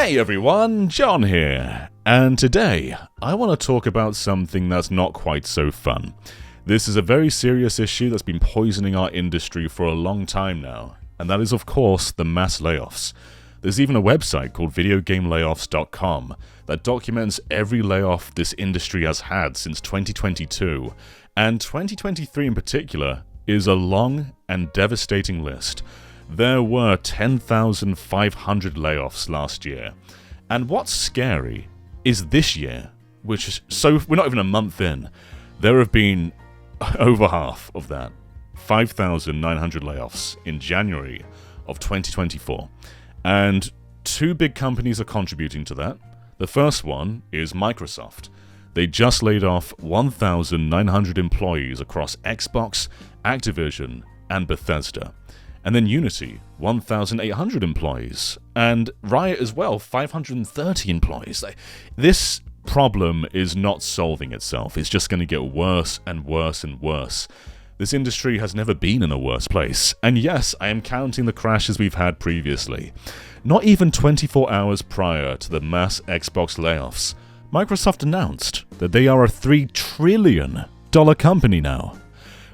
Hey everyone, John here, and today I want to talk about something that's not quite so fun. This is a very serious issue that's been poisoning our industry for a long time now, and that is of course the mass layoffs. There's even a website called videogamelayoffs.com that documents every layoff this industry has had since 2022, and 2023 in particular is a long and devastating list. There were 10,500 layoffs last year. And what's scary is this year, which is we're not even a month in, there have been over half of that, 5,900 layoffs in January of 2024. And two big companies are contributing to that. The first one is Microsoft. They just laid off 1,900 employees across Xbox, Activision, and Bethesda. And then Unity, 1,800 employees. And Riot as well, 530 employees. This problem is not solving itself. It's just going to get worse and worse and worse. This industry has never been in a worse place. And yes, I am counting the crashes we've had previously. Not even 24 hours prior to the mass Xbox layoffs, Microsoft announced that they are a $3 trillion company now.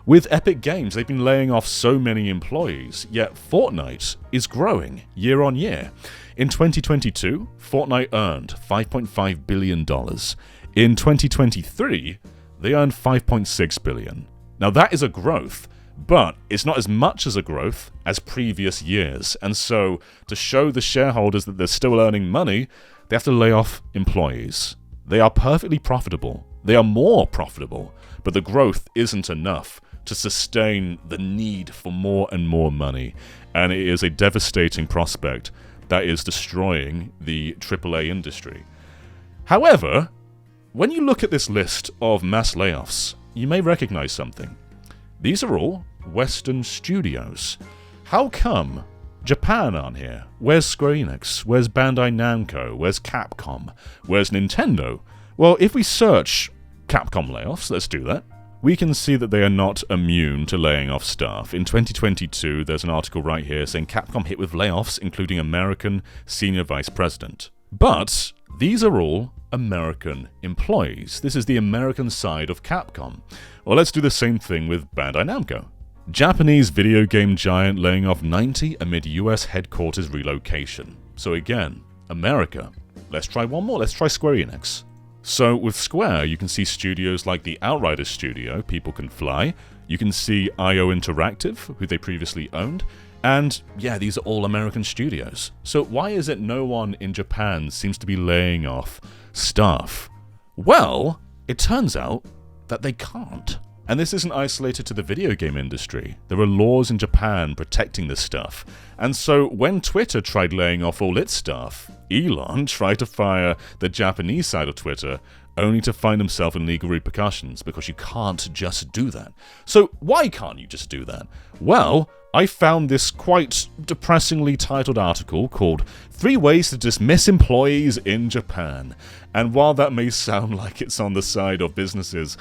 With Epic Games, they've been laying off so many employees, yet Fortnite is growing year on year. In 2022, Fortnite earned $5.5 billion. In 2023, they earned $5.6 billion. Now that is a growth, but it's not as much as a growth as previous years. And so, to show the shareholders that they're still earning money, they have to lay off employees. They are perfectly profitable. They are more profitable, but the growth isn't enough to sustain the need for more and more money, and it is a devastating prospect that is destroying the AAA industry. However, when you look at this list of mass layoffs, you may recognize something. These are all Western studios. How come Japan aren't here? Where's Square Enix? Where's Bandai Namco? Where's Capcom? Where's Nintendo? Well, if we search Capcom layoffs, let's do that, we can see that they are not immune to laying off staff. In 2022, there's an article right here saying Capcom hit with layoffs, including American senior vice president. But these are all American employees. This is the American side of Capcom. Well, let's do the same thing with Bandai Namco. Japanese video game giant laying off 90 amid US headquarters relocation. So again, America. Let's try one more. Let's try Square Enix. So with Square, you can see studios like the Outriders studio, People Can Fly. You can see IO Interactive, who they previously owned. And yeah, these are all American studios. So why is it no one in Japan seems to be laying off staff? Well, it turns out that they can't. And this isn't isolated to the video game industry. There are laws in Japan protecting this stuff. And so when Twitter tried laying off all its staff, Elon tried to fire the Japanese side of Twitter, only to find himself in legal repercussions, because you can't just do that. So why can't you just do that? Well, I found this quite depressingly titled article called 3 Ways to Dismiss Employees in Japan. And while that may sound like it's on the side of businesses,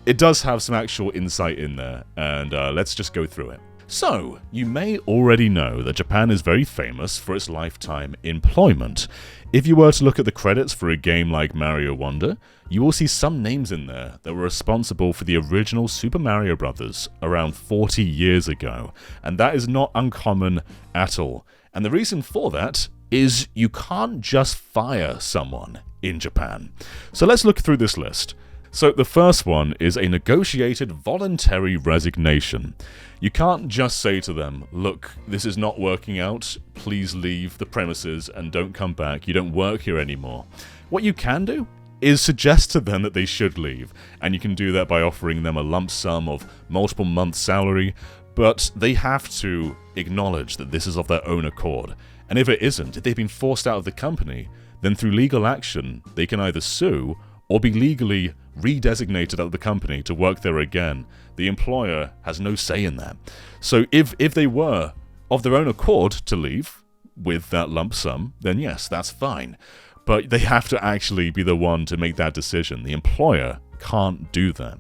it does have some actual insight in there, and let's just go through it. So, you may already know that Japan is very famous for its lifetime employment. If you were to look at the credits for a game like Mario Wonder, you will see some names in there that were responsible for the original Super Mario Bros. Around 40 years ago, and that is not uncommon at all. And the reason for that is you can't just fire someone in Japan. So let's look through this list. So the first one is a negotiated voluntary resignation. You can't just say to them, look, this is not working out, please leave the premises and don't come back, you don't work here anymore. What you can do is suggest to them that they should leave, and you can do that by offering them a lump sum of multiple months' salary, but they have to acknowledge that this is of their own accord. And if it isn't, if they've been forced out of the company, then through legal action, they can either sue or be legally redesignated out of the company to work there again. The employer has no say in that. So if they were of their own accord to leave with that lump sum, then yes, that's fine. But they have to actually be the one to make that decision. The employer can't do that.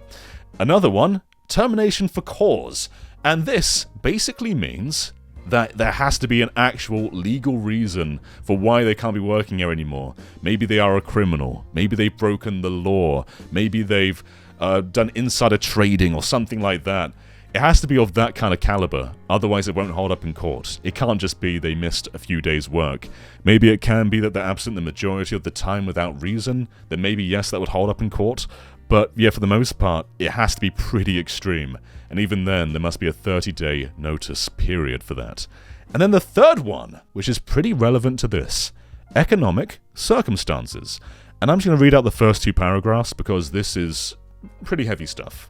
Another one, termination for cause. And this basically means that there has to be an actual legal reason for why they can't be working here anymore. Maybe they are a criminal. Maybe they've broken the law. Maybe they've done insider trading or something like that. It has to be of that kind of caliber, otherwise it won't hold up in court. It can't just be they missed a few days' work. Maybe it can be that they're absent the majority of the time without reason, then maybe yes, that would hold up in court. But yeah, for the most part, it has to be pretty extreme. And even then, there must be a 30-day notice period for that. And then the third one, which is pretty relevant to this, economic circumstances. And I'm just going to read out the first two paragraphs because this is pretty heavy stuff.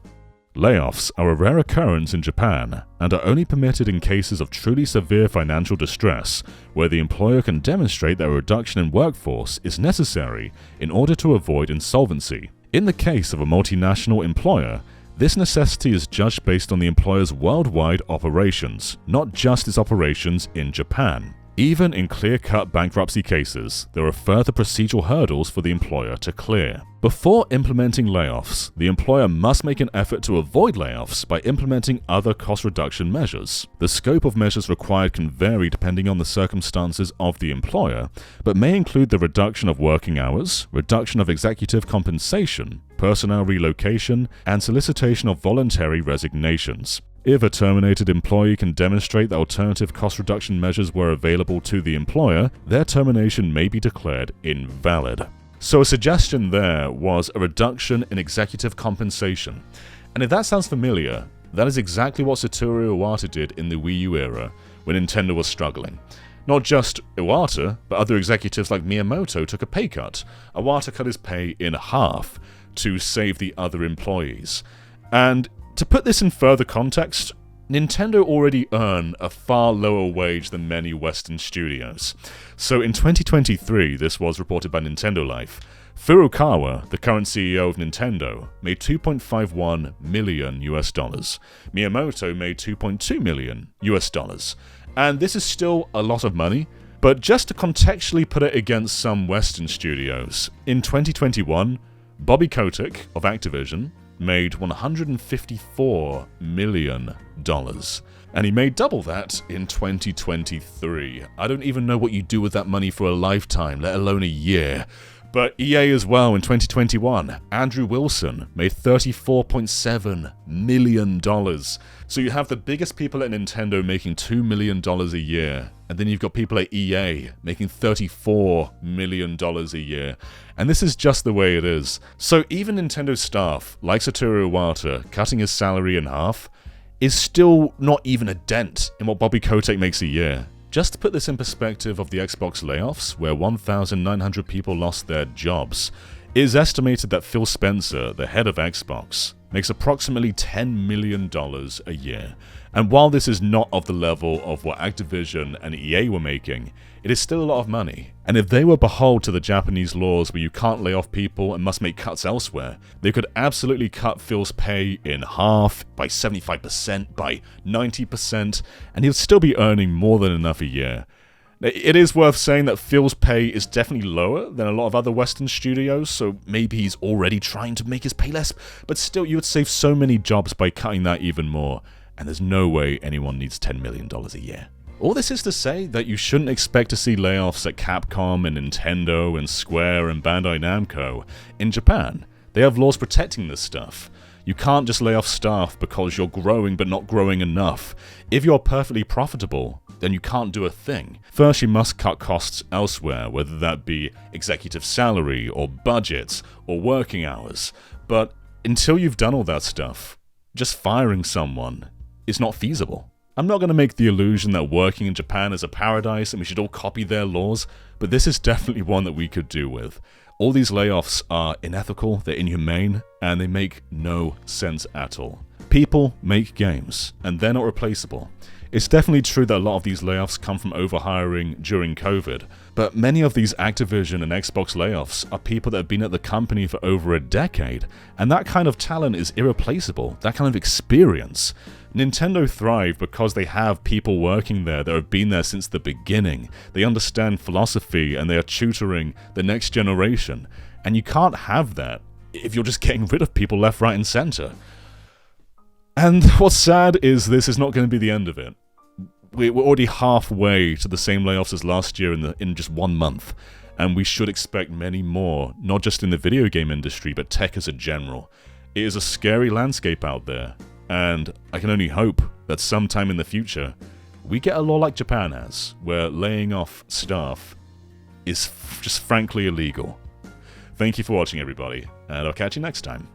Layoffs are a rare occurrence in Japan and are only permitted in cases of truly severe financial distress, where the employer can demonstrate that a reduction in workforce is necessary in order to avoid insolvency. In the case of a multinational employer, this necessity is judged based on the employer's worldwide operations, not just its operations in Japan. Even in clear-cut bankruptcy cases, there are further procedural hurdles for the employer to clear. Before implementing layoffs, the employer must make an effort to avoid layoffs by implementing other cost reduction measures. The scope of measures required can vary depending on the circumstances of the employer, but may include the reduction of working hours, reduction of executive compensation, personnel relocation, and solicitation of voluntary resignations. If a terminated employee can demonstrate that alternative cost reduction measures were available to the employer, their termination may be declared invalid. So a suggestion there was a reduction in executive compensation. And if that sounds familiar, that is exactly what Satoru Iwata did in the Wii U era when Nintendo was struggling. Not just Iwata, but other executives like Miyamoto took a pay cut. Iwata cut his pay in half to save the other employees. And to put this in further context, Nintendo already earn a far lower wage than many Western studios. So in 2023, this was reported by Nintendo Life, Furukawa, the current CEO of Nintendo, made $2.51 million US. Miyamoto made $2.2 million US. And this is still a lot of money, but just to contextually put it against some Western studios, in 2021, Bobby Kotick of Activision made $154 million. And he made double that in 2023. I don't even know what you do with that money for a lifetime, let alone a year. But EA as well in 2021, Andrew Wilson made $34.7 million. So you have the biggest people at Nintendo making $2 million a year, and then you've got people at EA making $34 million a year. And this is just the way it is. So even Nintendo staff, like Satoru Iwata, cutting his salary in half, is still not even a dent in what Bobby Kotick makes a year. Just to put this in perspective of the Xbox layoffs, where 1,900 people lost their jobs, it is estimated that Phil Spencer, the head of Xbox, makes approximately $10 million a year. And while this is not of the level of what Activision and EA were making, it is still a lot of money. And if they were beholden to the Japanese laws where you can't lay off people and must make cuts elsewhere, they could absolutely cut Phil's pay in half, by 75%, by 90%, and he'll still be earning more than enough a year. It is worth saying that Phil's pay is definitely lower than a lot of other Western studios, so maybe he's already trying to make his pay less, but still you would save so many jobs by cutting that even more, and there's no way anyone needs $10 million a year. All this is to say that you shouldn't expect to see layoffs at Capcom and Nintendo and Square and Bandai Namco. In Japan, they have laws protecting this stuff. You can't just lay off staff because you're growing but not growing enough. If you're perfectly profitable, then you can't do a thing. First, you must cut costs elsewhere, whether that be executive salary or budgets or working hours. But until you've done all that stuff, just firing someone is not feasible. I'm not going to make the illusion that working in Japan is a paradise and we should all copy their laws, but this is definitely one that we could do with. All these layoffs are unethical, they're inhumane, and they make no sense at all. People make games, and they're not replaceable. It's definitely true that a lot of these layoffs come from overhiring during COVID, but many of these Activision and Xbox layoffs are people that have been at the company for over a decade, and that kind of talent is irreplaceable, that kind of experience. Nintendo thrive because they have people working there that have been there since the beginning. They understand philosophy and they are tutoring the next generation. And you can't have that if you're just getting rid of people left, right, and center. And what's sad is this is not going to be the end of it. we're already halfway to the same layoffs as last year in just 1 month, and we should expect many more, not just in the video game industry, but tech as a general. It is a scary landscape out there, and I can only hope that sometime in the future, we get a law like Japan has, where laying off staff is just frankly illegal. Thank you for watching, everybody, and I'll catch you next time.